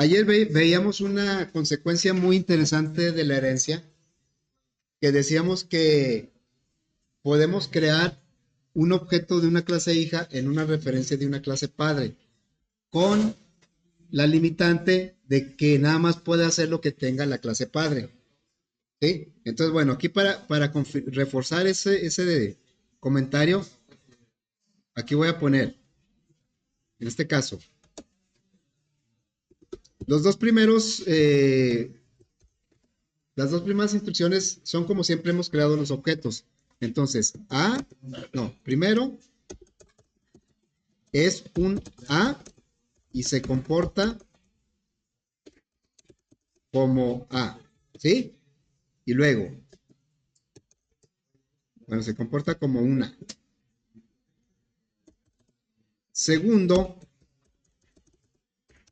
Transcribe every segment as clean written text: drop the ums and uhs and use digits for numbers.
Ayer veíamos una consecuencia muy interesante de la herencia, que decíamos que podemos crear un objeto de una clase hija en una referencia de una clase padre, con la limitante de que nada más puede hacer lo que tenga la clase padre. ¿Sí? Entonces, bueno, aquí para reforzar ese comentario, aquí voy a poner, en este caso, los dos primeros, las dos primeras instrucciones son como siempre hemos creado los objetos. Entonces, primero es un A y se comporta como A, ¿sí? Y luego, bueno, se comporta como una. Segundo,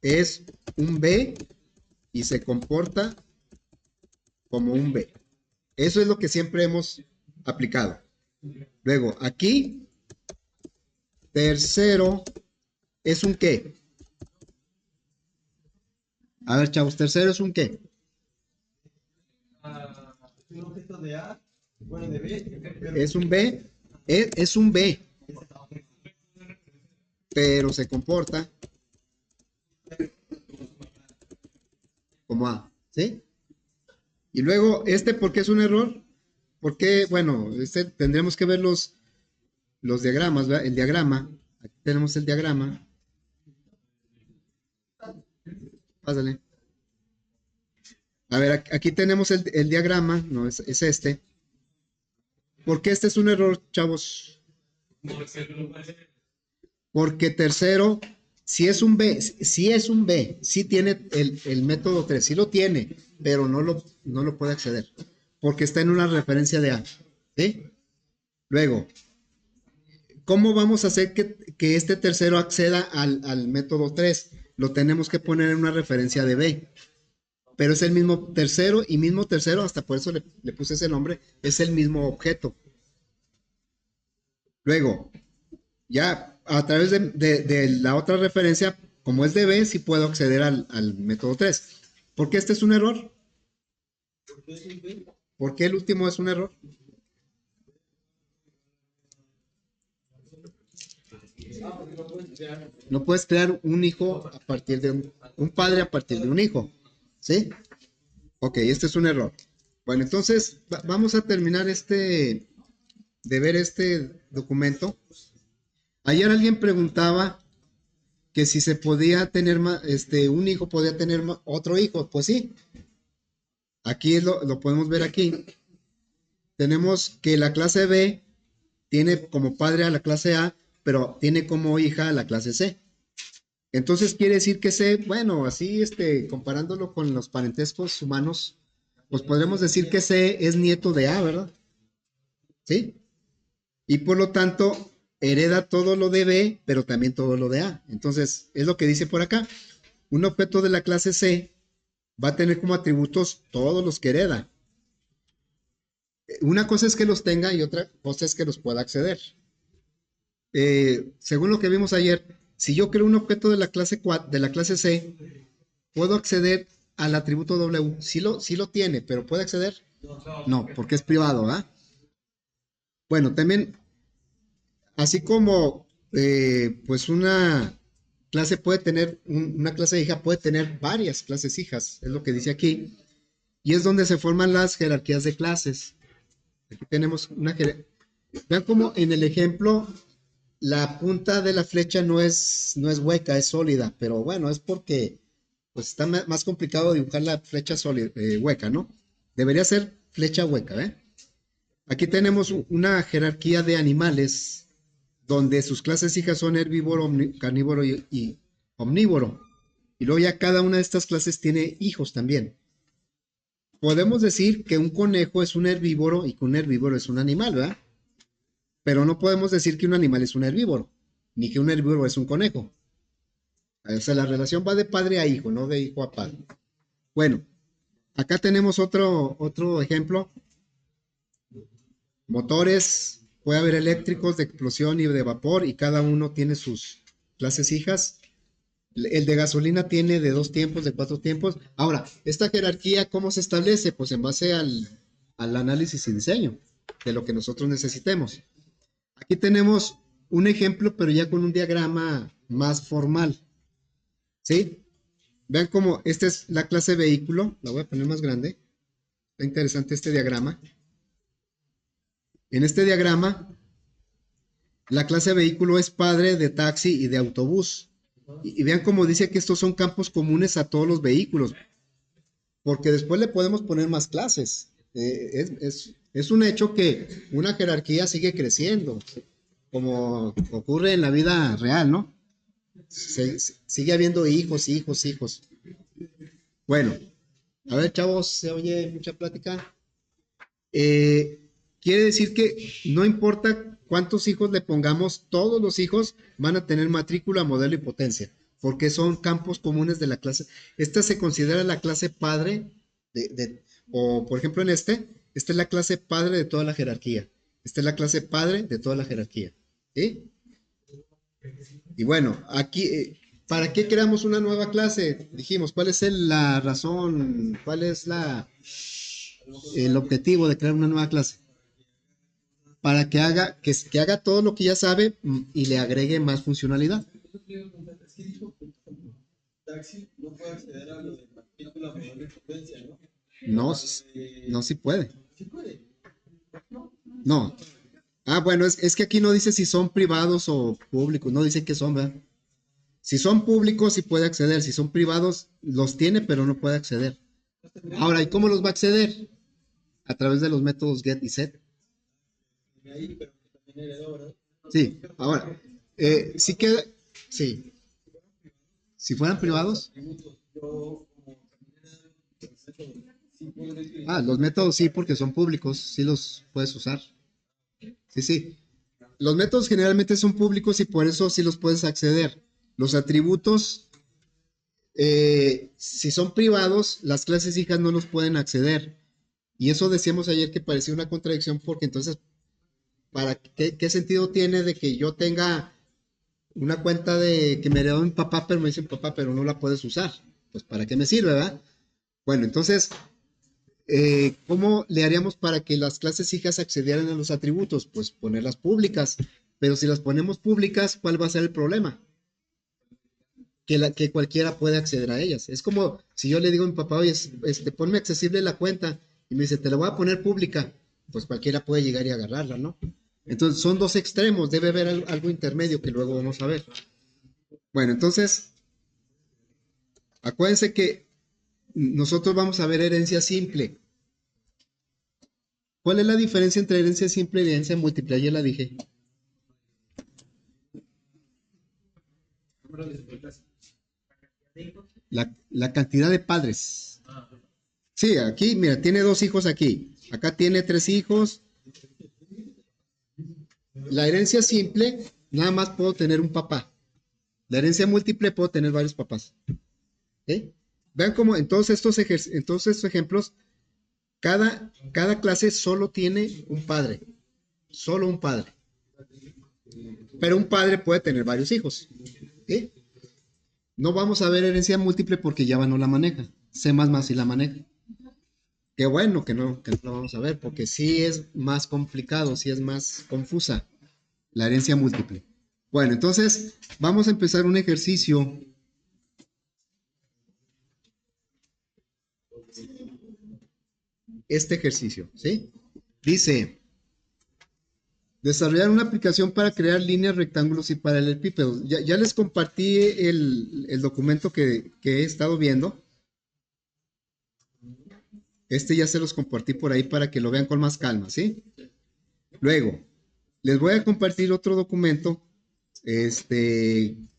es un B y se comporta como un B. Eso es lo que siempre hemos aplicado. Luego, aquí, tercero, ¿es un qué? A ver, chavos, tercero es un qué. Un objeto de A, bueno, de B. Es un B, es un B, pero se comporta como A, ¿sí? Y luego, ¿por qué es un error? Porque, bueno, tendremos que ver los diagramas, ¿verdad? El diagrama. Aquí tenemos el diagrama. Pásale. A ver, aquí tenemos el diagrama, no, es este. ¿Por qué este es un error, chavos? Porque tercero, si es un B, si tiene el método 3, sí lo tiene, pero no lo puede acceder, porque está en una referencia de A. ¿Sí? Luego, ¿cómo vamos a hacer que este tercero acceda al método 3? Lo tenemos que poner en una referencia de B. Pero es el mismo tercero, hasta por eso le puse ese nombre, es el mismo objeto. Luego, ya a través de la otra referencia, como es de B, sí puedo acceder al método 3. ¿Por qué este es un error? ¿Por qué el último es un error? No puedes crear un hijo a partir de un padre a partir de un hijo. ¿Sí? Ok, este es un error. Bueno, entonces vamos a terminar de ver este documento. Ayer alguien preguntaba que si se podía tener un hijo, podía tener otro hijo. Pues sí, aquí lo podemos ver aquí. Tenemos que la clase B tiene como padre a la clase A, pero tiene como hija a la clase C. Entonces quiere decir que C, bueno, así comparándolo con los parentescos humanos, pues podremos decir que C es nieto de A, ¿verdad? ¿Sí? Y por lo tanto, hereda todo lo de B, pero también todo lo de A. Entonces, es lo que dice por acá. Un objeto de la clase C va a tener como atributos todos los que hereda. Una cosa es que los tenga y otra cosa es que los pueda acceder. Según lo que vimos ayer, si yo creo un objeto de la clase C, puedo acceder al atributo W. Sí lo tiene, pero ¿puede acceder? No, porque es privado, ¿ah? Bueno, también, así como pues una clase puede tener, una clase hija puede tener varias clases hijas, es lo que dice aquí, y es donde se forman las jerarquías de clases. Aquí tenemos una jerarquía. Vean como en el ejemplo la punta de la flecha no es hueca, es sólida, pero bueno, es porque pues está más complicado dibujar la flecha sólida, hueca, ¿no? Debería ser flecha hueca, ¿eh? Aquí tenemos una jerarquía de animales donde sus clases hijas son herbívoro, carnívoro y omnívoro. Y luego ya cada una de estas clases tiene hijos también. Podemos decir que un conejo es un herbívoro y que un herbívoro es un animal, ¿verdad? Pero no podemos decir que un animal es un herbívoro, ni que un herbívoro es un conejo. O sea, la relación va de padre a hijo, no de hijo a padre. Bueno, acá tenemos otro ejemplo. Motores, puede haber eléctricos de explosión y de vapor y cada uno tiene sus clases hijas. El de gasolina tiene de 2 tiempos, de 4 tiempos. Ahora, esta jerarquía, ¿cómo se establece? Pues en base al análisis y diseño de lo que nosotros necesitemos. Aquí tenemos un ejemplo, pero ya con un diagrama más formal. ¿Sí? Vean cómo esta es la clase vehículo. La voy a poner más grande. Está interesante este diagrama. En este diagrama, la clase vehículo es padre de taxi y de autobús. Y vean cómo dice que estos son campos comunes a todos los vehículos, porque después le podemos poner más clases. Es un hecho que una jerarquía sigue creciendo, como ocurre en la vida real, ¿no? Sigue habiendo hijos, hijos, hijos. Bueno, a ver, chavos, se oye mucha plática. Eh, Quiere decir que no importa cuántos hijos le pongamos, todos los hijos van a tener matrícula, modelo y potencia, porque son campos comunes de la clase. Esta se considera la clase padre o por ejemplo esta es la clase padre de toda la jerarquía. Esta es la clase padre de toda la jerarquía. ¿Sí? Y bueno, aquí, ¿para qué creamos una nueva clase? Dijimos, ¿cuál es la razón? ¿Cuál es el objetivo de crear una nueva clase? Para que haga todo lo que ya sabe y le agregue más funcionalidad. Taxi no puede acceder a lo de matrícula, modelo y potencia, ¿no? No, no, sí puede. Sí puede. No. Ah, bueno, es que aquí no dice si son privados o públicos, no dice que son, ¿verdad? Si son públicos, sí puede acceder. Si son privados, los tiene, pero no puede acceder. Ahora, ¿y cómo los va a acceder? A través de los métodos get y set. Ahí, pero también heredó, ¿verdad? Sí, ahora, sí queda, sí. Si fueran privados, Yo, como también sí puedo utilizar. los métodos sí, porque son públicos, sí los puedes usar. Sí, sí. Los métodos generalmente son públicos y por eso sí los puedes acceder. Los atributos, si son privados, las clases hijas no los pueden acceder. Y eso decíamos ayer que parecía una contradicción porque entonces, ¿para qué sentido tiene de que yo tenga una cuenta de que me heredó mi papá, pero me dicen papá, pero no la puedes usar? Pues ¿para qué me sirve, verdad? Bueno, entonces, ¿cómo le haríamos para que las clases hijas accedieran a los atributos? Pues ponerlas públicas. Pero si las ponemos públicas, ¿cuál va a ser el problema? Que cualquiera puede acceder a ellas. Es como si yo le digo a mi papá, oye, ponme accesible la cuenta, y me dice, te la voy a poner pública, pues cualquiera puede llegar y agarrarla, ¿no? Entonces son dos extremos, debe haber algo intermedio que luego vamos a ver. Bueno, entonces, acuérdense que nosotros vamos a ver herencia simple. ¿Cuál es la diferencia entre herencia simple y herencia múltiple? Ayer la dije. La cantidad de padres. Sí, aquí, mira, tiene 2 hijos aquí. Acá tiene 3 hijos. La herencia simple, nada más puedo tener un papá. La herencia múltiple puedo tener varios papás. ¿Sí? Vean cómo en todos estos ejemplos, cada clase solo tiene un padre. Solo un padre. Pero un padre puede tener varios hijos. ¿Sí? No vamos a ver herencia múltiple porque Java no la maneja. C++ sí la maneja. Qué bueno que no la vamos a ver, porque sí es más complicado, sí es más confusa la herencia múltiple. Bueno, entonces vamos a empezar un ejercicio. Este ejercicio, ¿sí? Dice, desarrollar una aplicación para crear líneas, rectángulos y paralelepípedos. Ya les compartí el documento que he estado viendo. Ya se los compartí por ahí para que lo vean con más calma, ¿sí? Luego, les voy a compartir otro documento, que es en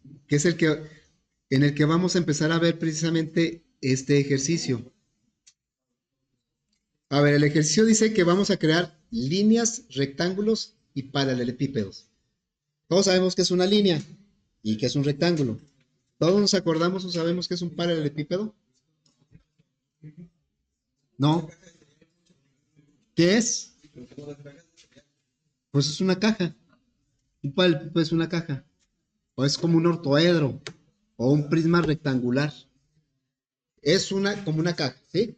el que vamos a empezar a ver precisamente este ejercicio. A ver, el ejercicio dice que vamos a crear líneas, rectángulos y paralelepípedos. Todos sabemos que es una línea y que es un rectángulo. ¿Todos nos acordamos o sabemos que es un paralelepípedo? No. ¿Qué es? Pues es una caja. Un paralelepípedo es una caja. O es como un ortoedro. o un prisma rectangular. Es como una caja, ¿sí?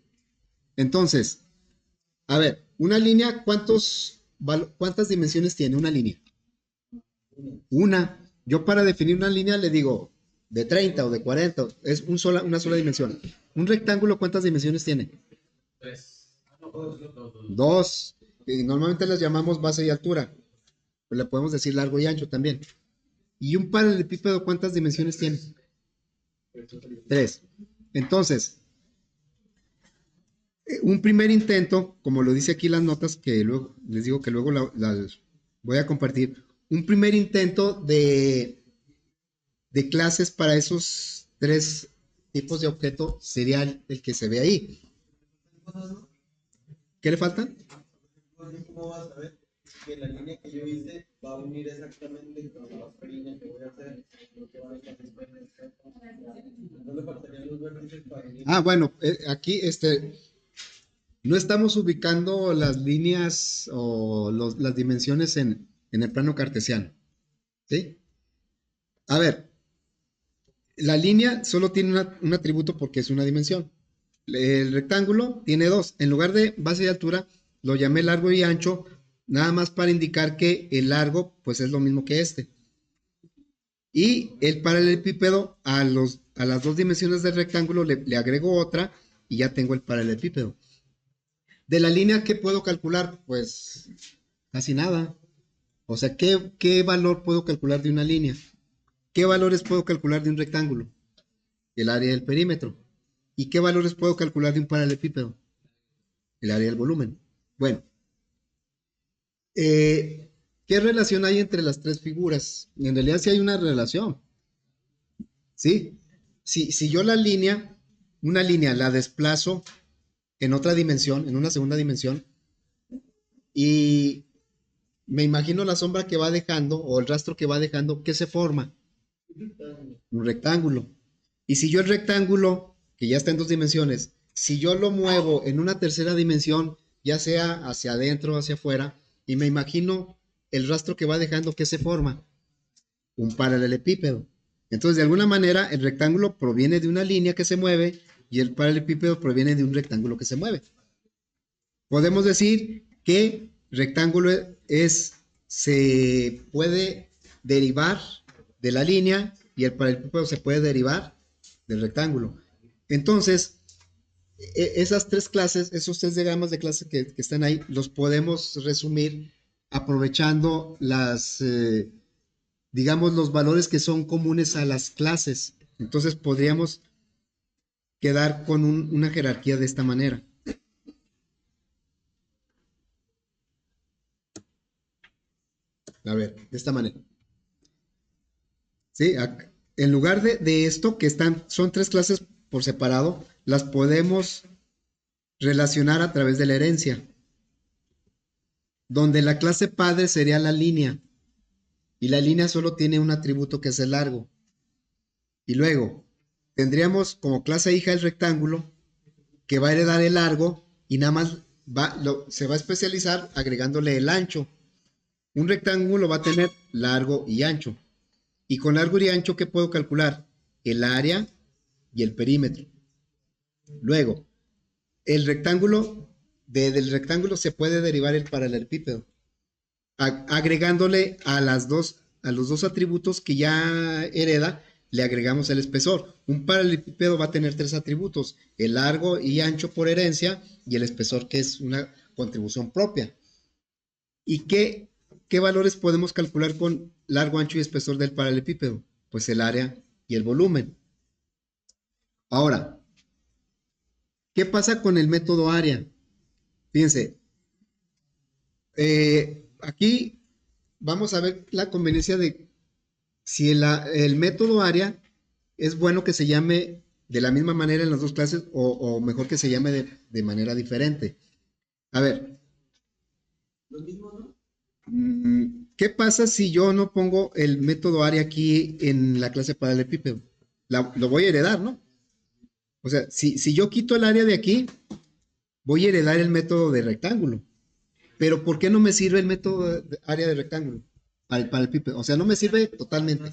Entonces, a ver, una línea, ¿cuántas dimensiones tiene una línea? Una. Yo para definir una línea le digo de 30 o de 40, es una sola dimensión. Un rectángulo, ¿cuántas dimensiones tiene? Dos. Y normalmente las llamamos base y altura. Pues le podemos decir largo y ancho también. ¿Y un paralelepípedo cuántas dimensiones tiene? Tres. Entonces, un primer intento, como lo dice aquí las notas, que luego les digo que luego las voy a compartir. Un primer intento de clases para esos tres tipos de objeto sería el que se ve ahí. ¿Qué le falta? ¿Cómo vas a ver que la línea que yo hice va a unir exactamente con la otra línea que voy a hacer? No le faltarían los vértices para unir. Ah, bueno, aquí no estamos ubicando las líneas o las dimensiones en el plano cartesiano. ¿Sí? A ver, la línea solo tiene un atributo porque es una dimensión. El rectángulo tiene dos. En lugar de base y altura, lo llamé largo y ancho, nada más para indicar que el largo, pues es lo mismo que este. Y el paralelepípedo, a las dos dimensiones del rectángulo le agrego otra y ya tengo el paralelepípedo. De la línea, ¿qué puedo calcular? Pues casi nada. O sea, ¿qué valor puedo calcular de una línea? ¿Qué valores puedo calcular de un rectángulo? El área del perímetro. ¿Y qué valores puedo calcular de un paralelepípedo? El área del volumen. Bueno, ¿qué relación hay entre las tres figuras? En realidad sí hay una relación. ¿Sí? Si yo una línea la desplazo en otra dimensión, en una segunda dimensión, y me imagino la sombra que va dejando o el rastro que va dejando, ¿qué se forma? Un rectángulo. Y si yo el rectángulo, que ya está en dos dimensiones, si yo lo muevo en una tercera dimensión, ya sea hacia adentro o hacia afuera, y me imagino el rastro que va dejando, ¿qué se forma? Un paralelepípedo. Entonces, de alguna manera, el rectángulo proviene de una línea que se mueve y el paralelepípedo proviene de un rectángulo que se mueve. Podemos decir que rectángulo se puede derivar de la línea y el paralelepípedo se puede derivar del rectángulo. Entonces, esas tres clases, esos tres diagramas de clase que están ahí, los podemos resumir aprovechando digamos, los valores que son comunes a las clases. Entonces, podríamos quedar con una jerarquía de esta manera. A ver, de esta manera. ¿Sí? En lugar de esto, que son tres clases por separado, las podemos relacionar a través de la herencia, donde la clase padre sería la línea, y la línea solo tiene un atributo que es el largo. Y luego, tendríamos como clase hija el rectángulo, que va a heredar el largo, y nada más se va a especializar agregándole el ancho. Un rectángulo va a tener largo y ancho. Y con largo y ancho, ¿qué puedo calcular? El área y el perímetro. Luego, del rectángulo se puede derivar el paralelepípedo, agregándole a los dos atributos que ya hereda, le agregamos el espesor. Un paralelepípedo va a tener tres atributos: el largo y ancho por herencia y el espesor, que es una contribución propia. ¿Y qué valores podemos calcular con largo, ancho y espesor del paralelepípedo? Pues el área y el volumen. Ahora, ¿qué pasa con el método área? Fíjense, aquí vamos a ver la conveniencia de si el método área es bueno que se llame de la misma manera en las dos clases o mejor que se llame de manera diferente. A ver. Lo mismo, ¿no? ¿Qué pasa si yo no pongo el método área aquí en la clase paralelepípedo? Lo voy a heredar, ¿no? O sea, si yo quito el área de aquí, voy a heredar el método de rectángulo. Pero ¿por qué no me sirve el método de área de rectángulo? Para el paralelepípedo. O sea, no me sirve totalmente.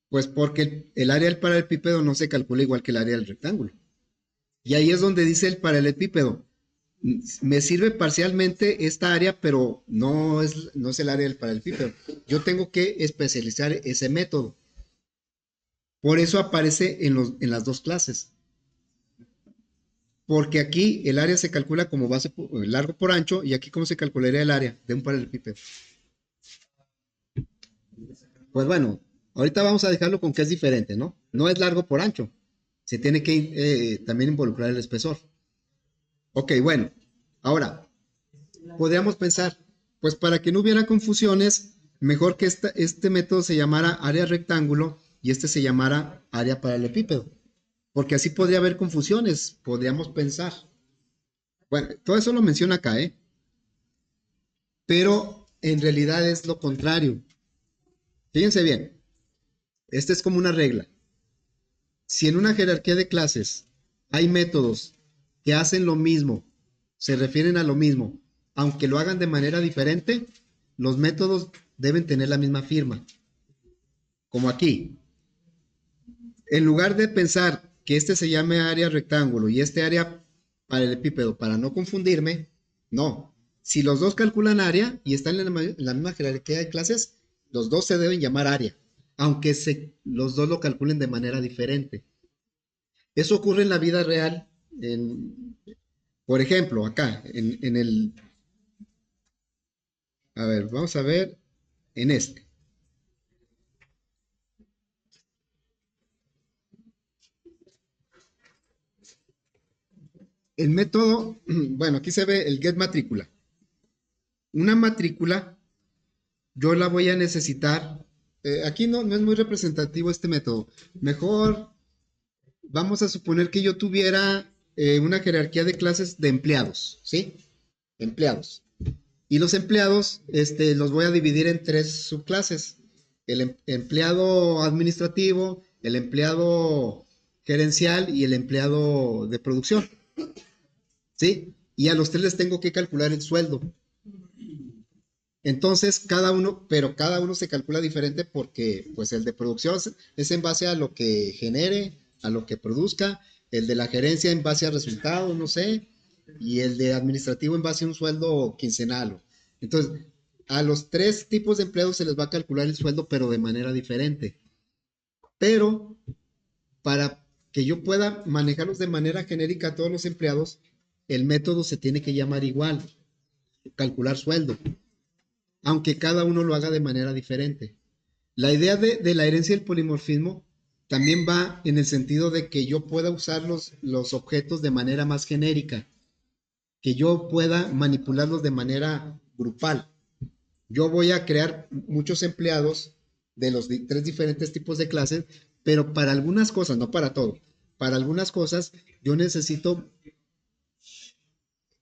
Pues porque el área del paralelepípedo no se calcula igual que el área del rectángulo. Y ahí es donde dice el paralelepípedo. Me sirve parcialmente esta área, pero no es el área del paralelepípedo. Yo tengo que especializar ese método. Por eso aparece en las dos clases. Porque aquí el área se calcula como base largo por ancho, y aquí cómo se calcularía el área de un paralelepípedo. Pues bueno, ahorita vamos a dejarlo con que es diferente, ¿no? No es largo por ancho. Se tiene que también involucrar el espesor. Ok, bueno. Ahora, podríamos pensar, pues para que no hubiera confusiones, mejor que este método se llamara área rectángulo y este se llamara área paralelepípedo. Porque así podría haber confusiones, podríamos pensar. Bueno, todo eso lo menciona acá, ¿eh? Pero en realidad es lo contrario. Fíjense bien, esta es como una regla. Si en una jerarquía de clases hay métodos que hacen lo mismo, se refieren a lo mismo, aunque lo hagan de manera diferente, los métodos deben tener la misma firma. Como aquí, en lugar de pensar que este se llame área rectángulo y este área paralelepípedo para no confundirme, no. Si los dos calculan área y están en la misma jerarquía de clases, los dos se deben llamar área, aunque los dos lo calculen de manera diferente. Eso ocurre en la vida real. Por ejemplo, acá, a ver, vamos a ver en este. El método, bueno, aquí se ve el get matrícula. Una matrícula, yo la voy a necesitar. Aquí no es muy representativo este método. Mejor vamos a suponer que yo tuviera una jerarquía de clases de empleados, ¿sí? Empleados. Y los empleados, los voy a dividir en tres subclases. El empleado administrativo, el empleado gerencial y el empleado de producción, ¿sí? Y a los tres les tengo que calcular el sueldo. Entonces, cada uno se calcula diferente porque, pues, el de producción es en base a lo que genere, a lo que produzca, el de la gerencia en base a resultados, no sé, y el de administrativo en base a un sueldo quincenal. Entonces, a los tres tipos de empleados se les va a calcular el sueldo, pero de manera diferente. Pero, para que yo pueda manejarlos de manera genérica a todos los empleados, el método se tiene que llamar igual, calcular sueldo, aunque cada uno lo haga de manera diferente. La idea de la herencia del polimorfismo también va en el sentido de que yo pueda usar los objetos de manera más genérica, que yo pueda manipularlos de manera grupal. Yo voy a crear muchos empleados de los tres diferentes tipos de clases, pero para algunas cosas, no para todo, para algunas cosas yo necesito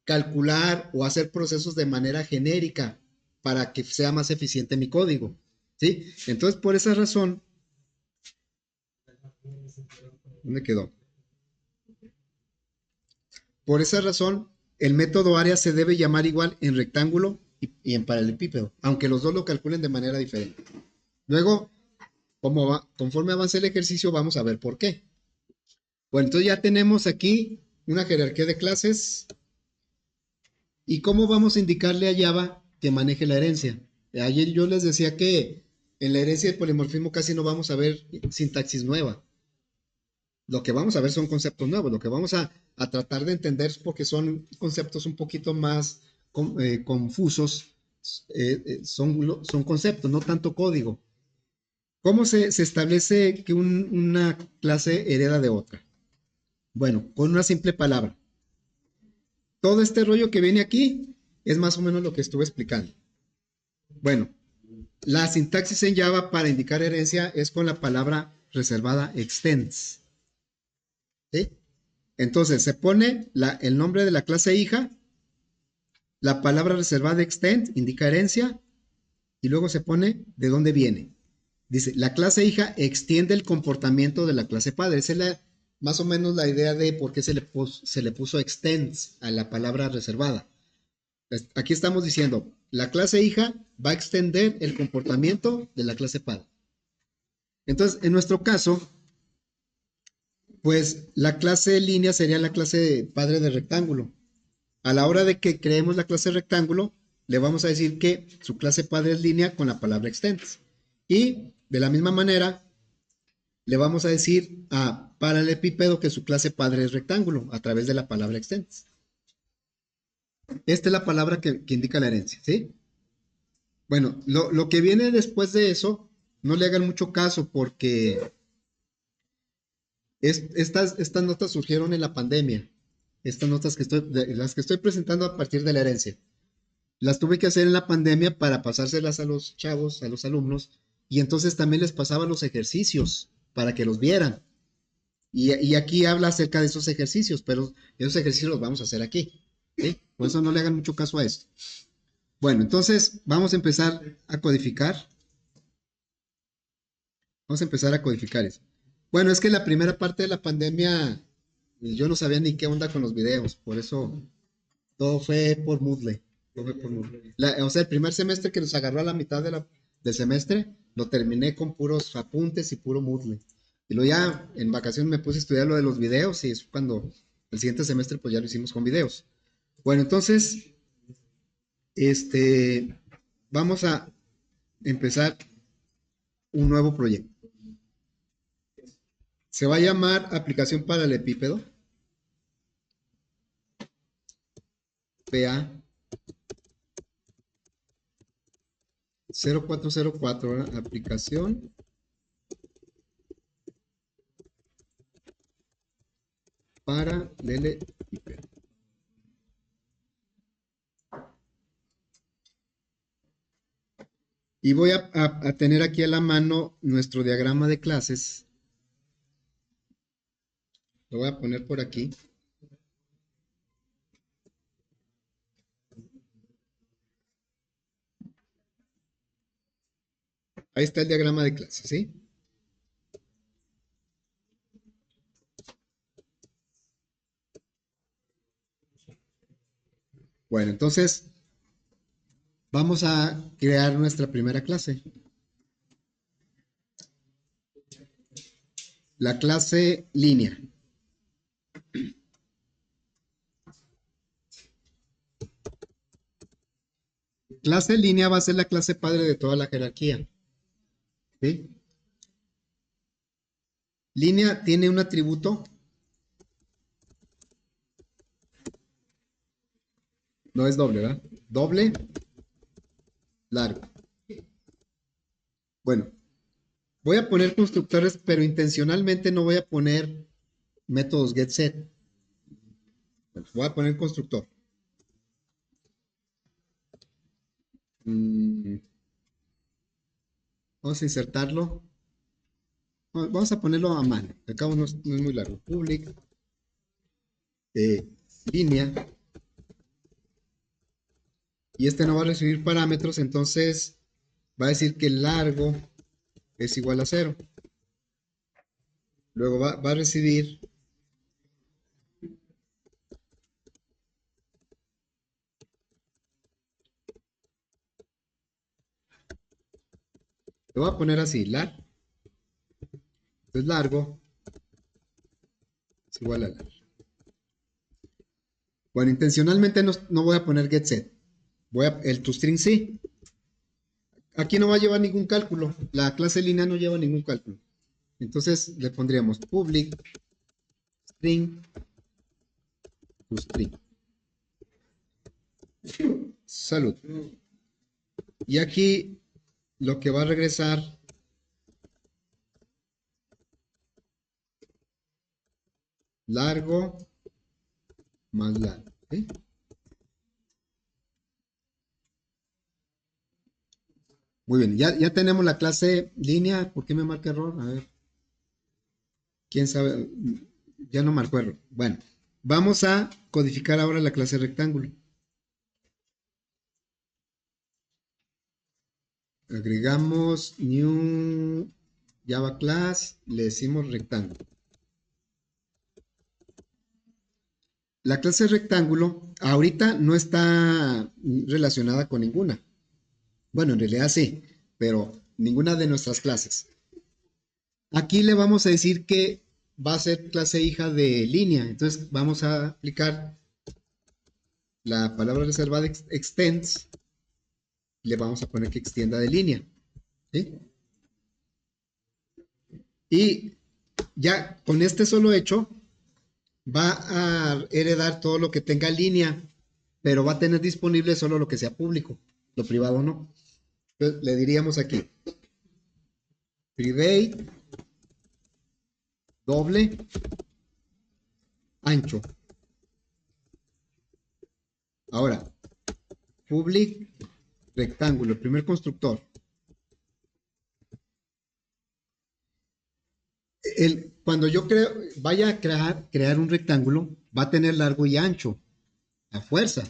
calcular o hacer procesos de manera genérica para que sea más eficiente mi código, ¿sí? Entonces, por esa razón, ¿dónde quedó? Por esa razón, el método área se debe llamar igual en rectángulo y en paralelepípedo, aunque los dos lo calculen de manera diferente. Luego, conforme avance el ejercicio, vamos a ver por qué. Bueno, entonces ya tenemos aquí una jerarquía de clases. ¿Y cómo vamos a indicarle a Java que maneje la herencia? Ayer yo les decía que en la herencia del polimorfismo casi no vamos a ver sintaxis nueva. Lo que vamos a ver son conceptos nuevos, lo que vamos a tratar de entender porque son conceptos un poquito más confusos, son conceptos, no tanto código. ¿Cómo se establece que una clase hereda de otra? Bueno, con una simple palabra. Todo este rollo que viene aquí es más o menos lo que estuve explicando. Bueno, la sintaxis en Java para indicar herencia es con la palabra reservada extends. ¿Sí? Entonces se pone el nombre de la clase hija, la palabra reservada extend indica herencia y luego se pone de dónde viene. Dice, la clase hija extiende el comportamiento de la clase padre. Esa es más o menos la idea de por qué se le puso extends a la palabra reservada. Aquí estamos diciendo, la clase hija va a extender el comportamiento de la clase padre. Entonces, en nuestro caso, pues la clase línea sería la clase padre de rectángulo. A la hora de que creemos la clase rectángulo, le vamos a decir que su clase padre es línea con la palabra extends. Y de la misma manera, le vamos a decir a paralelepípedo que su clase padre es rectángulo a través de la palabra extends. Esta es la palabra que indica la herencia, ¿sí? Bueno, lo que viene después de eso, no le hagan mucho caso porque estas notas surgieron en la pandemia. Estas notas las que estoy presentando a partir de la herencia. Las tuve que hacer en la pandemia para pasárselas a los chavos, a los alumnos, y entonces también les pasaba los ejercicios para que los vieran. Y aquí habla acerca de esos ejercicios, pero esos ejercicios los vamos a hacer aquí, ¿sí? Por eso no le hagan mucho caso a esto. Bueno, entonces vamos a empezar a codificar. Vamos a empezar a codificar eso. Bueno, es que la primera parte de la pandemia yo no sabía ni qué onda con los videos, por eso todo fue por Moodle. Todo fue por Moodle. O sea, el primer semestre que nos agarró a la mitad del semestre, lo terminé con puros apuntes y puro Moodle. Y luego ya en vacaciones me puse a estudiar lo de los videos y es cuando el siguiente semestre pues ya lo hicimos con videos. Bueno, entonces, vamos a empezar un nuevo proyecto. Se va a llamar aplicación para el epípedo. PA 0404, ¿verdad? Aplicación para el epípedo. Y voy a tener aquí a la mano nuestro diagrama de clases. Lo voy a poner por aquí. Ahí está el diagrama de clases, ¿sí? Bueno, entonces vamos a crear nuestra primera clase. La clase línea. Clase línea va a ser la clase padre de toda la jerarquía. ¿Sí? Línea tiene un atributo. No es doble, ¿verdad? Doble, largo. Bueno, voy a poner constructores, pero intencionalmente no voy a poner métodos getSet. Voy a poner constructor. Vamos a insertarlo. Vamos a ponerlo a mano. Acá no es muy largo. Public. Línea. Y este no va a recibir parámetros, entonces va a decir que el largo es igual a 0. Luego va a recibir lo voy a poner así, lar. Entonces largo es igual a lar. Bueno, intencionalmente no voy a poner getSet. El toString sí. Aquí no va a llevar ningún cálculo. La clase línea no lleva ningún cálculo. Entonces le pondríamos public string toString. Salud. Y aquí lo que va a regresar largo más largo. ¿Sí? Muy bien, ya tenemos la clase línea. ¿Por qué me marca error? A ver. ¿Quién sabe? Ya no marcó error. Bueno, vamos a codificar ahora la clase rectángulo. Agregamos new Java class, le decimos rectángulo. La clase rectángulo ahorita no está relacionada con ninguna. Bueno, en realidad sí, pero ninguna de nuestras clases. Aquí le vamos a decir que va a ser clase hija de línea. Entonces vamos a aplicar la palabra reservada extends. Le vamos a poner que extienda de línea. ¿Sí? Y ya con este solo hecho va a heredar todo lo que tenga línea, pero va a tener disponible solo lo que sea público, lo privado no. Entonces le diríamos aquí, private doble ancho. Ahora, public rectángulo, el primer constructor. Cuando yo vaya a crear un rectángulo, va a tener largo y ancho, a fuerza,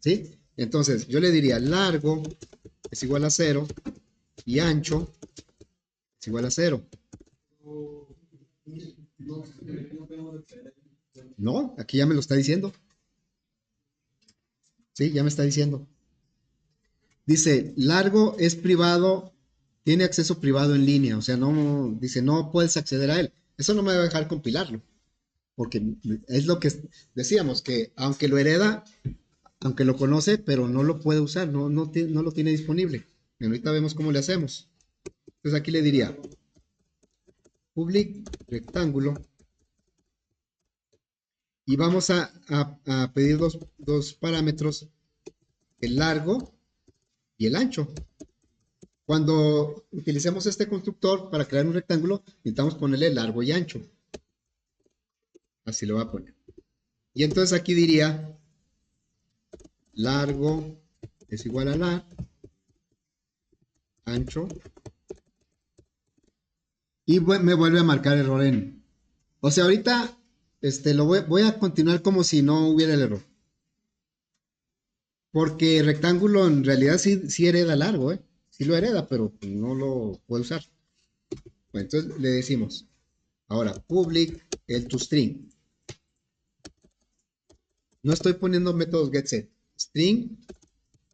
¿sí? Entonces, yo le diría largo es igual a 0 y ancho es igual a 0. No, aquí ya me lo está diciendo. Sí, ya me está diciendo. Dice, largo es privado, tiene acceso privado en línea, o sea, no, dice, no puedes acceder a él. Eso no me va a dejar compilarlo, porque es lo que decíamos, que aunque lo hereda, aunque lo conoce, pero no lo puede usar, no lo tiene disponible. Y ahorita vemos cómo le hacemos. Entonces aquí le diría, public rectángulo, y vamos a pedir dos parámetros, el largo y el ancho. Cuando utilicemos este constructor para crear un rectángulo, necesitamos ponerle largo y ancho. Así lo va a poner. Y entonces aquí diría, largo es igual a la, ancho, y me vuelve a marcar error en. O sea, ahorita voy a continuar como si no hubiera el error. Porque rectángulo en realidad sí hereda largo, ¿eh? Sí lo hereda, pero no lo puede usar. Bueno, entonces le decimos, ahora, public el toString. No estoy poniendo métodos getSet. String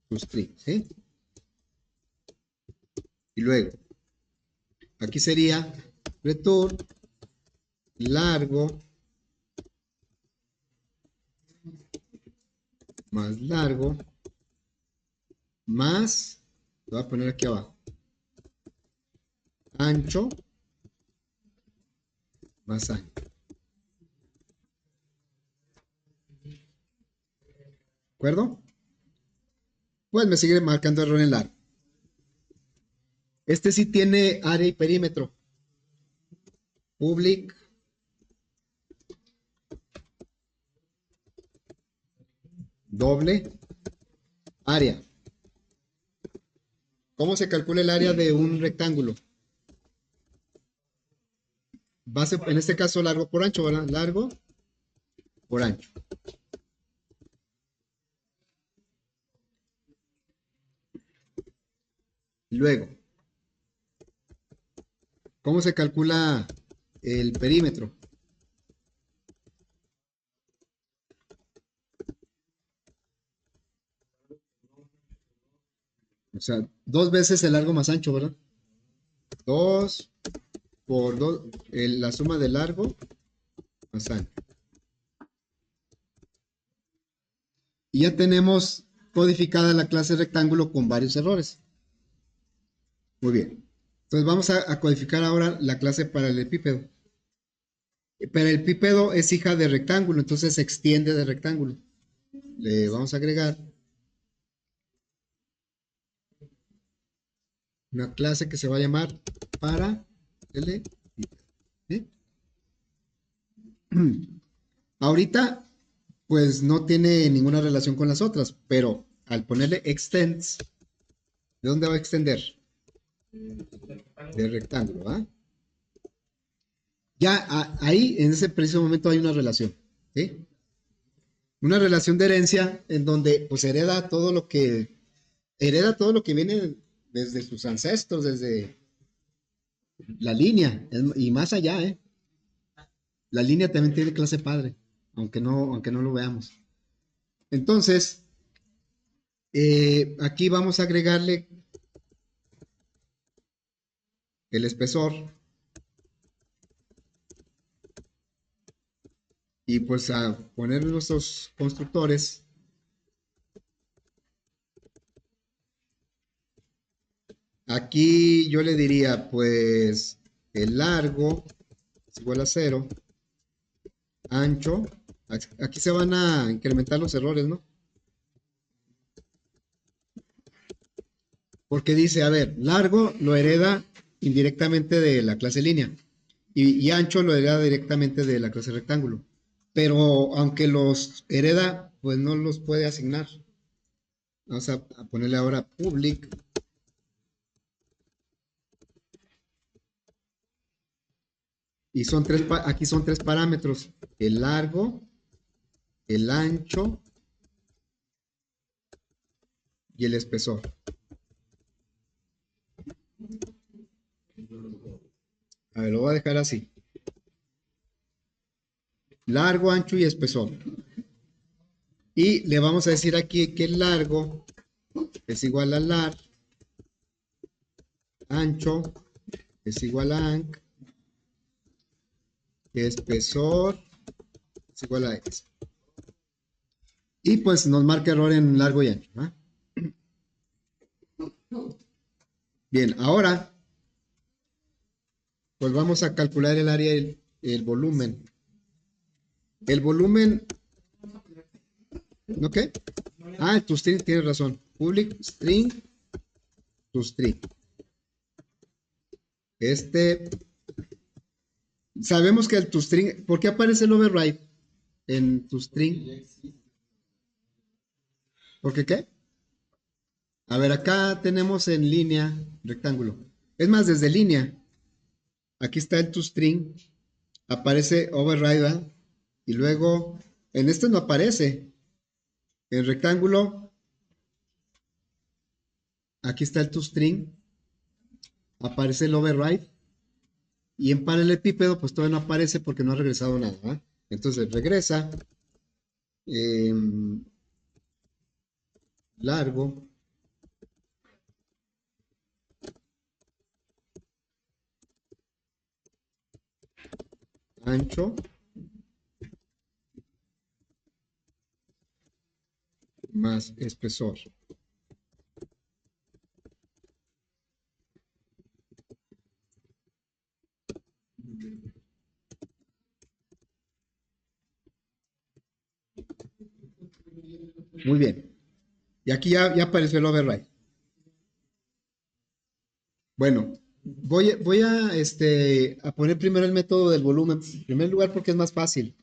toString, ¿sí? Y luego, aquí sería return largo más largo más, lo voy a poner aquí abajo, ancho más ancho. ¿De acuerdo? Pues me sigue marcando error en largo. Este sí tiene área y perímetro. Public doble área. ¿Cómo se calcula el área de un rectángulo? Base, en este caso largo por ancho, ¿verdad? Largo por ancho. Luego, ¿cómo se calcula el perímetro? O sea, 2 veces el largo más ancho, ¿verdad? 2 por 2, la suma de largo más ancho. Y ya tenemos codificada la clase rectángulo con varios errores. Muy bien. Entonces vamos a codificar ahora la clase para el epípedo. Pero el epípedo es hija de rectángulo, entonces se extiende de rectángulo. Le vamos a agregar una clase que se va a llamar para el epípedo. ¿Sí? Ahorita, pues no tiene ninguna relación con las otras, pero al ponerle extends, ¿de dónde va a extender? De rectángulo, ¿va? Ya ahí, en ese preciso momento, hay una relación, ¿sí? Una relación de herencia en donde pues hereda todo lo que viene desde sus ancestros, desde la línea y más allá, ¿eh? La línea también tiene clase padre, aunque no lo veamos. Entonces, aquí vamos a agregarle el espesor Y pues a poner nuestros constructores. Aquí yo le diría, pues, el largo es igual a 0, ancho. Aquí se van a incrementar los errores, ¿no? Porque dice, a ver, largo lo hereda indirectamente de la clase línea y ancho lo hereda directamente de la clase rectángulo. Pero aunque los hereda, pues no los puede asignar. Vamos a ponerle ahora public. Y son aquí son tres parámetros: el largo, el ancho y el espesor. A ver, lo voy a dejar así: largo, ancho y espesor. Y le vamos a decir aquí que el largo es igual a lar, ancho es igual a anc, espesor es igual a x. Y pues nos marca error en largo y ancho, ¿eh? Bien, ahora pues vamos a calcular el área y el volumen. El volumen, ¿no qué? Ah, el toString, tienes razón. Public string toString. Sabemos que el toString, ¿por qué aparece el override en toString? ¿Por qué qué? A ver, acá tenemos en línea, rectángulo. Es más, desde línea. Aquí está el toString. Aparece override, ¿verdad? Y luego, en este no aparece. En rectángulo, aquí está el toString. Aparece el override. Y en paralelepípedo, pues todavía no aparece porque no ha regresado nada, ¿verdad? Entonces regresa. Largo. Ancho. Más espesor. Muy bien. Y aquí ya apareció el override. Bueno, voy a poner primero el método del volumen. En primer lugar porque es más fácil.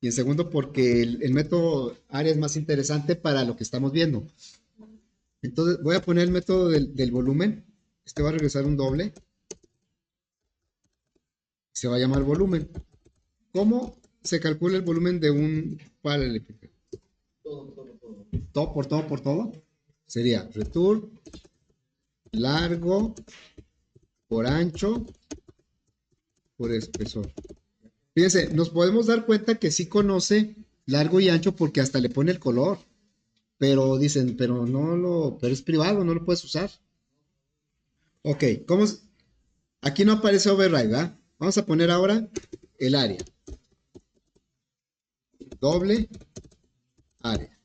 Y en segundo porque el método área es más interesante para lo que estamos viendo. Entonces voy a poner el método del volumen. Este va a regresar un doble. Se va a llamar volumen. ¿Cómo se calcula el volumen de un paralelepípedo? Todo por todo por todo. Sería return largo por ancho por espesor. Fíjense, nos podemos dar cuenta que sí conoce largo y ancho porque hasta le pone el color. Pero dicen, pero es privado, no lo puedes usar. Ok, aquí no aparece override, ¿verdad? Vamos a poner ahora el área. Doble área.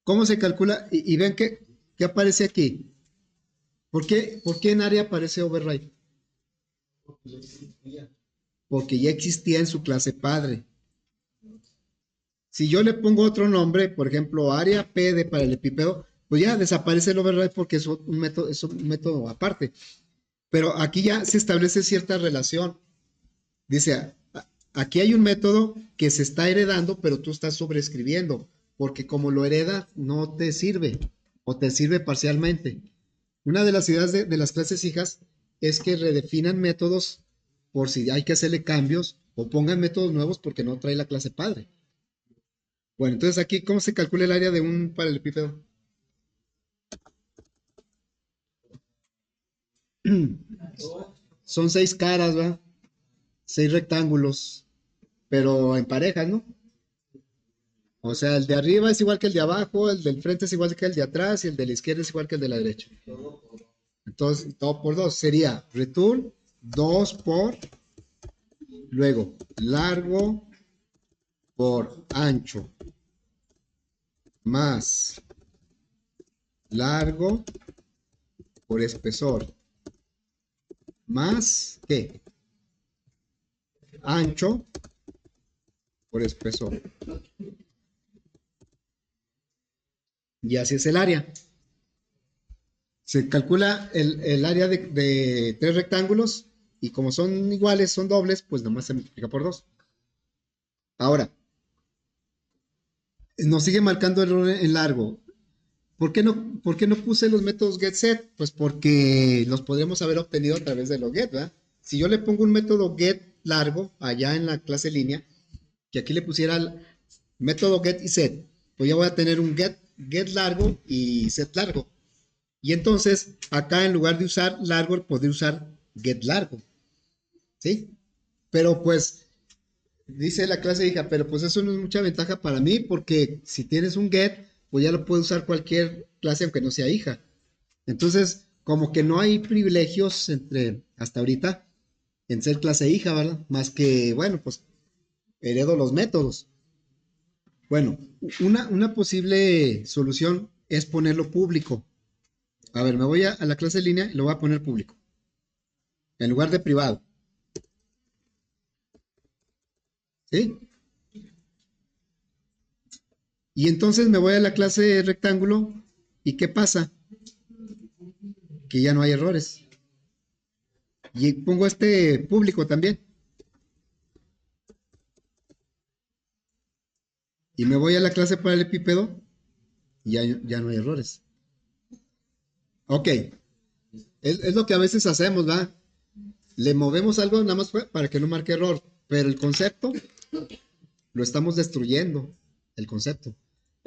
¿Cómo se calcula? Y ven que aparece aquí. ¿Por qué en área aparece override? Porque ya existía en su clase padre. Si yo le pongo otro nombre, por ejemplo, área P de paralelepípedo, pues ya desaparece el override porque es un método aparte. Pero aquí ya se establece cierta relación. Dice, aquí hay un método que se está heredando, pero tú estás sobreescribiendo, porque como lo hereda, no te sirve, o te sirve parcialmente. Una de las ideas de las clases hijas es que redefinan métodos por si hay que hacerle cambios, o pongan métodos nuevos porque no trae la clase padre. Bueno, entonces aquí, ¿cómo se calcula el área de un paralelepípedo? Son 6 caras, ¿verdad? 6 rectángulos, pero en parejas, ¿no? O sea, el de arriba es igual que el de abajo, el del frente es igual que el de atrás y el de la izquierda es igual que el de la derecha. Entonces, todo por 2 sería return 2 por Luego, largo por ancho más largo por espesor más, ¿qué? Ancho por espesor. Y así es el área. Se calcula el área de tres rectángulos y como son iguales, son dobles, pues nomás se multiplica por 2. Ahora, nos sigue marcando error en largo. Por qué no puse los métodos getSet? Pues porque los podríamos haber obtenido a través de los get, ¿verdad? Si yo le pongo un método get largo allá en la clase línea, que aquí le pusiera el método get y set, pues ya voy a tener un get largo y set largo. Y entonces, acá en lugar de usar largo, podría usar get largo, ¿sí? Pero pues, dice la clase hija, pero pues eso no es mucha ventaja para mí, porque si tienes un get, pues ya lo puede usar cualquier clase aunque no sea hija. Entonces, como que no hay privilegios entre, hasta ahorita, en ser clase hija, ¿verdad? Más que, bueno, pues heredo los métodos. Bueno, una posible solución es ponerlo público. A ver, me voy a la clase en línea y lo voy a poner público, en lugar de privado. ¿Sí? Y entonces me voy a la clase rectángulo y ¿qué pasa? Que ya no hay errores. Y pongo este público también. Y me voy a la clase para el epípedo y ya no hay errores. Ok, es lo que a veces hacemos, ¿verdad? Le movemos algo nada más para que no marque error, pero el concepto lo estamos destruyendo, el concepto.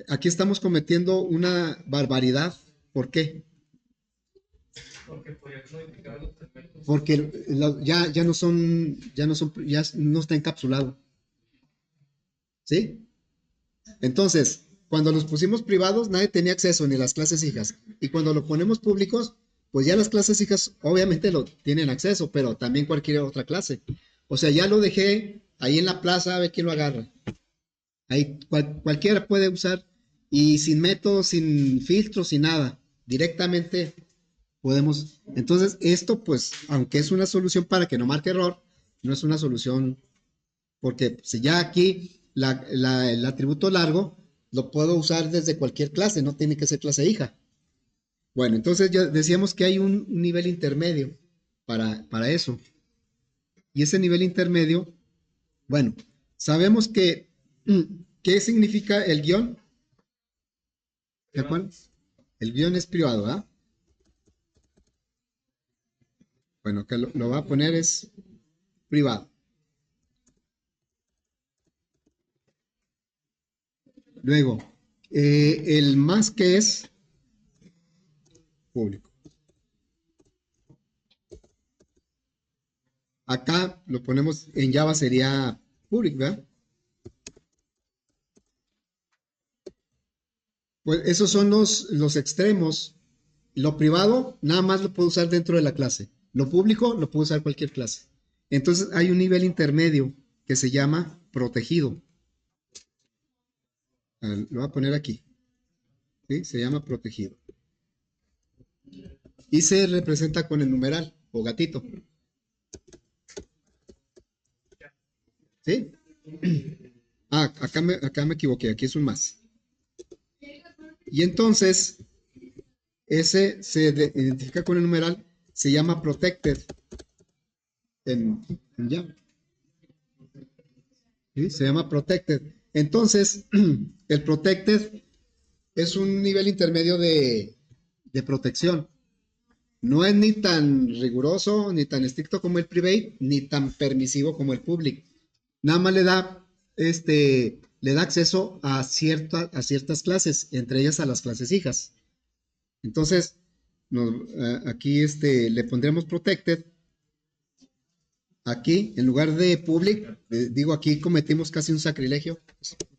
Aquí estamos cometiendo una barbaridad. ¿Por qué? Porque ya no está encapsulado. ¿Sí? Entonces, cuando los pusimos privados, nadie tenía acceso ni las clases hijas. Y cuando lo ponemos públicos, pues ya las clases hijas obviamente lo tienen acceso, pero también cualquier otra clase. O sea, ya lo dejé ahí en la plaza a ver quién lo agarra. Ahí cualquiera puede usar y sin métodos, sin filtros, sin nada. Directamente podemos. Entonces, esto pues, aunque es una solución para que no marque error, no es una solución porque si ya aquí el atributo largo lo puedo usar desde cualquier clase, no tiene que ser clase hija. Bueno, entonces ya decíamos que hay un nivel intermedio para eso. Y ese nivel intermedio, bueno, sabemos que, ¿qué significa el guión? ¿De acuerdo? El guión es privado, ¿ah? Bueno, que lo va a poner es privado. Luego, el más que es público. Acá lo ponemos en Java sería public, ¿verdad? Pues esos son los extremos. Lo privado nada más lo puedo usar dentro de la clase. Lo público lo puedo usar cualquier clase. Entonces hay un nivel intermedio que se llama protegido. Lo voy a poner aquí. ¿Sí? Se llama protegido. Y se representa con el numeral o gatito. ¿Sí? Ah, acá me equivoqué. Aquí es un más. Y entonces, ese se identifica con el numeral, se llama protected en Java. ¿Sí? Se llama protected. Entonces, el protected es un nivel intermedio de protección. No es ni tan riguroso, ni tan estricto como el private, ni tan permisivo como el public. Nada más le da acceso a ciertas clases, entre ellas a las clases hijas. Entonces, aquí le pondremos protected. Aquí, en lugar de public, digo, aquí cometimos casi un sacrilegio.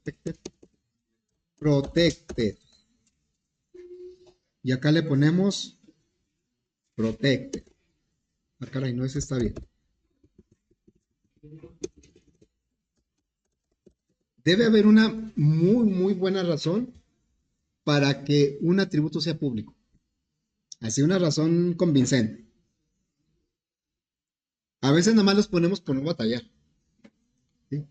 Protected. Protected. Y acá le ponemos protected. Ah, caray, no, ese está bien. Debe haber una muy, muy buena razón para que un atributo sea público. Así una razón convincente. A veces nada más los ponemos por no batallar. ¿Sí?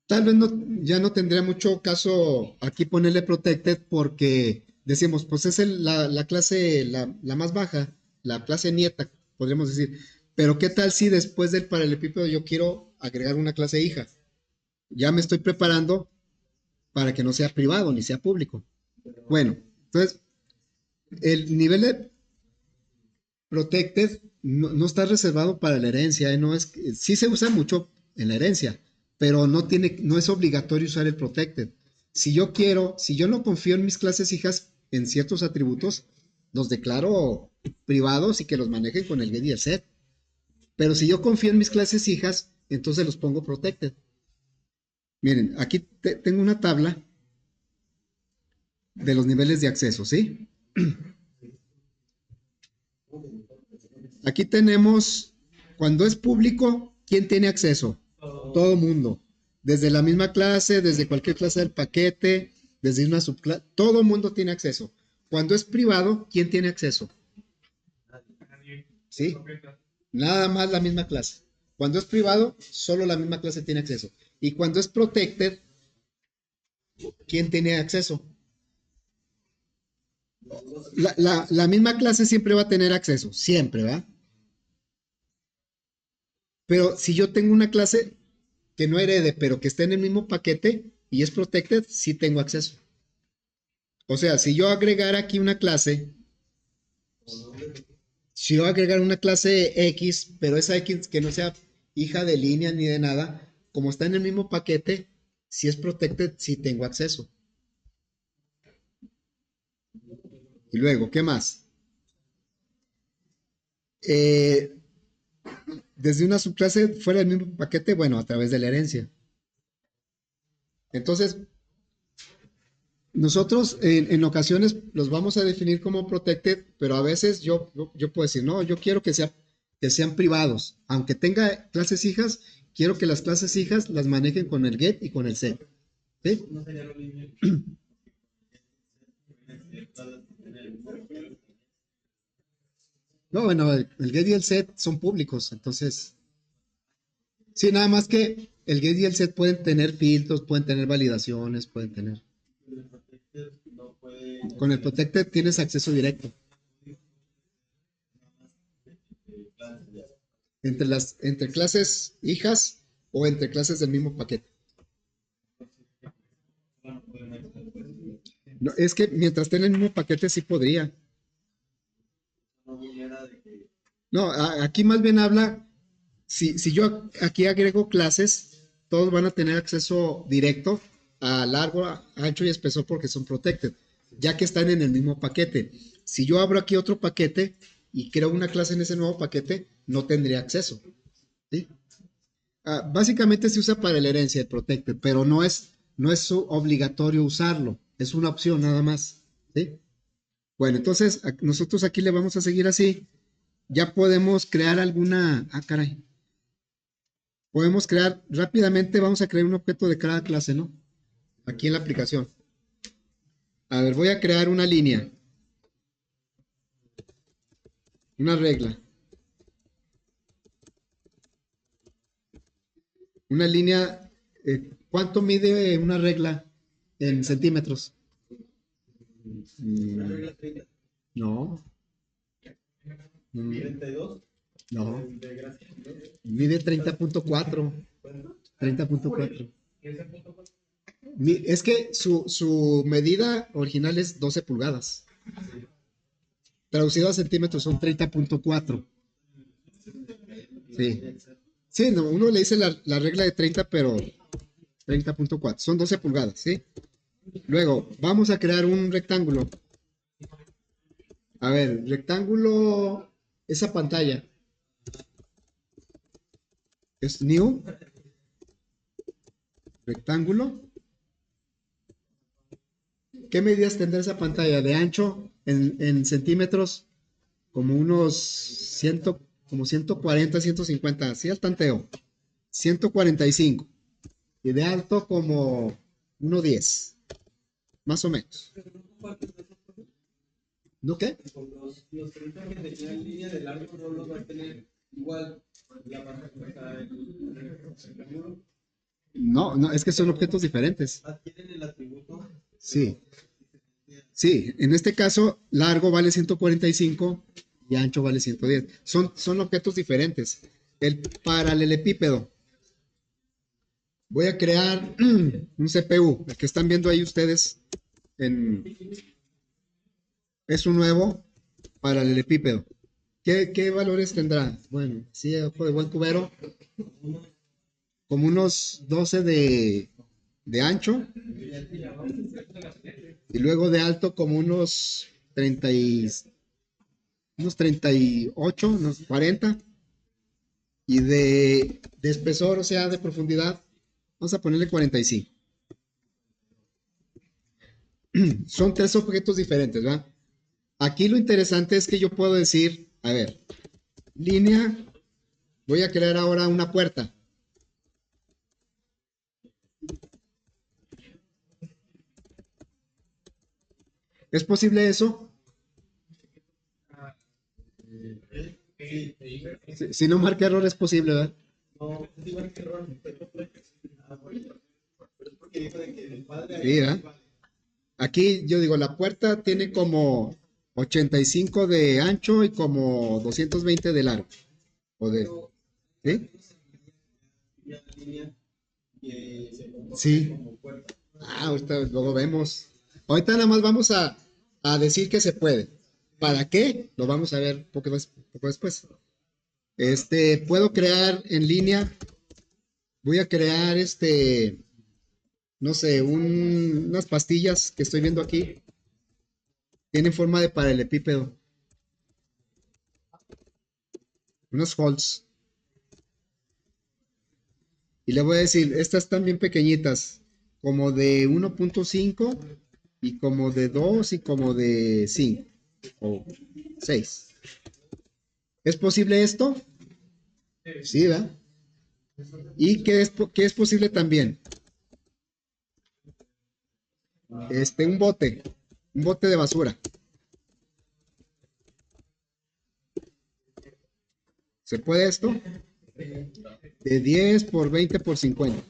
Tal vez no, ya no tendría mucho caso aquí ponerle protected porque decimos, pues es la clase la más baja, la clase nieta, podríamos decir. Pero ¿qué tal si después del paralelepípedo yo quiero agregar una clase hija? Ya me estoy preparando para que no sea privado ni sea público. Bueno, entonces el nivel de protected no está reservado para la herencia, ¿eh? No es, sí se usa mucho en la herencia, pero no es obligatorio usar el protected. Si yo no confío en mis clases hijas en ciertos atributos, los declaro privados y que los manejen con el get y el set. Pero si yo confío en mis clases hijas, entonces los pongo protected. Miren, aquí tengo una tabla de los niveles de acceso, ¿sí? Aquí tenemos, cuando es público, ¿quién tiene acceso? Todo mundo. Desde la misma clase, desde cualquier clase del paquete, desde una subclase, todo mundo tiene acceso. Cuando es privado, ¿quién tiene acceso? ¿Sí? Nada más la misma clase. Cuando es privado, solo la misma clase tiene acceso. Y cuando es protected, ¿quién tiene acceso? La misma clase siempre va a tener acceso, siempre, ¿va? Pero si yo tengo una clase que no herede, pero que esté en el mismo paquete y es protected, sí tengo acceso. O sea, si yo agregar aquí una clase, si yo agregar una clase X, pero esa X que no sea hija de línea ni de nada, como está en el mismo paquete, si es protected, sí tengo acceso. Y luego, ¿qué más? Eh, desde una subclase fuera del mismo paquete, bueno, a través de la herencia. Entonces, nosotros en ocasiones los vamos a definir como protected, pero a veces yo puedo decir, no, yo quiero que sean privados. Aunque tenga clases hijas, quiero que las clases hijas las manejen con el get y con el set. ¿Sí? No sería lo mismo. No, bueno, el get y el set son públicos, entonces, sí, nada más que el get y el set pueden tener filtros, pueden tener validaciones, pueden tener. No puede. Con el protected tienes acceso directo. Entre clases hijas o entre clases del mismo paquete. No, es que mientras estén en el mismo paquete sí podría. No, aquí más bien habla, si yo aquí agrego clases, todos van a tener acceso directo a largo, ancho y espesor porque son protected, ya que están en el mismo paquete. Si yo abro aquí otro paquete y creo una clase en ese nuevo paquete, no tendría acceso. ¿Sí? Básicamente se usa para la herencia de protected, pero no es obligatorio usarlo, es una opción nada más. ¿Sí? Bueno, entonces nosotros aquí le vamos a seguir así. Ya podemos crear alguna. Ah, caray. Podemos crear rápidamente, vamos a crear un objeto de cada clase, ¿no? Aquí en la aplicación. A ver, voy a crear una línea, una regla. Una línea, ¿cuánto mide una regla en centímetros? Mm, no. 32. No. Mide 30.4. 30.4. Es que su medida original es 12 pulgadas. Traducido a centímetros son 30.4. Sí. Sí, no, uno le dice la regla de 30, pero 30.4. Son 12 pulgadas, ¿sí? Luego, vamos a crear un rectángulo. A ver, rectángulo, esa pantalla. Es new. Rectángulo. ¿Qué medidas tendrá esa pantalla? De ancho en centímetros, como unos 100, como 140, 150, así al tanteo. 145. Y de alto como 1.10. Más o menos. ¿No qué? Los 30 que tenía en línea de largo no los va a tener igual. La baja, o sea, No, no, es que son objetos diferentes. adquieren el atributo. Sí. Sí, en este caso, largo vale 145 y ancho vale 110. Son objetos diferentes. El paralelepípedo. Voy a crear un CPU, el que están viendo ahí ustedes es un nuevo paralelepípedo. ¿Qué valores tendrá? Bueno, sí, ojo de buen cubero, como unos 12 de ancho y luego de alto como unos 38, unos 40 y de espesor, o sea, de profundidad, vamos a ponerle 45. Son tres objetos diferentes, ¿verdad? Aquí lo interesante es que yo puedo decir, a ver, línea, voy a crear ahora una puerta. ¿Es posible eso? Si no marca error es posible, ¿verdad? No, es igual que Ron, pero es porque dijo de que el padre Sí, ahí ¿verdad? Aquí yo digo, la puerta tiene como 85 de ancho y como 220 de largo. O de, ¿sí? ya la línea que se comporta Sí. como puerta. Ahorita luego vemos. Ahorita nada más vamos a decir que se puede. ¿Para qué? Lo vamos a ver poco después. Puedo crear en línea. Voy a crear no sé, unas pastillas que estoy viendo aquí. Tienen forma de paralelepípedo. Unos holes. Y le voy a decir, estas están bien pequeñitas. Como de 1.5 y como de 2 y como de 5 o 6. ¿Es posible esto? Sí, ¿verdad? ¿Y qué es posible también? Un bote de basura. ¿Se puede esto? De 10 por 20 por 50.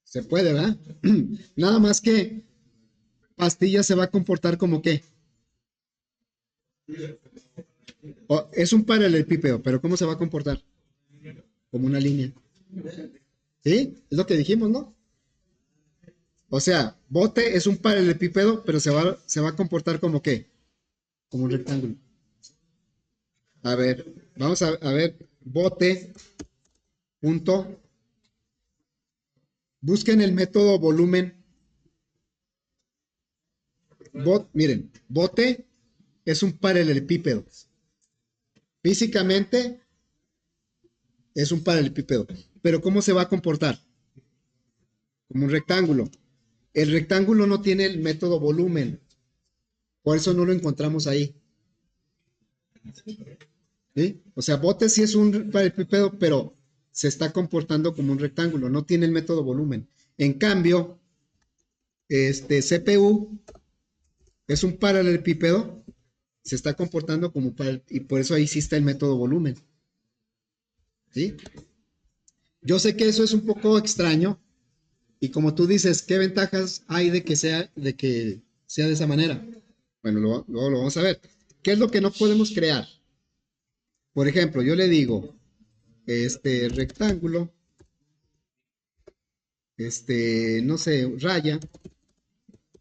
Se puede, ¿verdad? Nada más que pastilla se va a comportar como qué. Es un paralelepípedo, pero ¿cómo se va a comportar? Como una línea. ¿Sí? Es lo que dijimos, ¿no? O sea, bote es un paralelepípedo, pero se va a comportar como qué? Como un rectángulo. A ver, vamos a ver, bote, punto. Busquen el método volumen. Miren, bote es un paralelepípedo. Físicamente es un paralelepípedo. Pero ¿cómo se va a comportar? Como un rectángulo. El rectángulo no tiene el método volumen. Por eso no lo encontramos ahí. ¿Sí? O sea, bote sí es un paralelepípedo, pero se está comportando como un rectángulo. No tiene el método volumen. En cambio, CPU es un paralelepípedo, se está comportando como y por eso ahí sí está el método volumen. ¿Sí? Yo sé que eso es un poco extraño y como tú dices, ¿qué ventajas hay de que sea de esa manera? Bueno, luego lo vamos a ver. ¿Qué es lo que no podemos crear? Por ejemplo, yo le digo, rectángulo, no sé, raya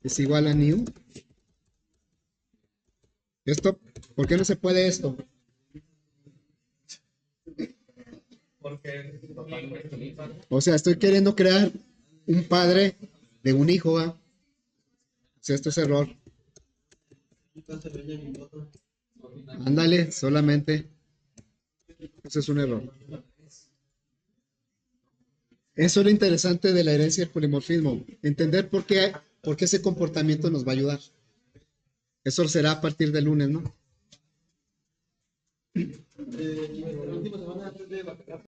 es igual a new. Esto, ¿por qué no se puede esto? O sea, estoy queriendo crear un padre de un hijo, ¿va? O sea, esto es error. Ándale, solamente. Eso es un error. Eso es lo interesante de la herencia del polimorfismo. Entender por qué ese comportamiento nos va a ayudar. Eso será a partir del lunes, ¿no? La última semana antes de vacaciones.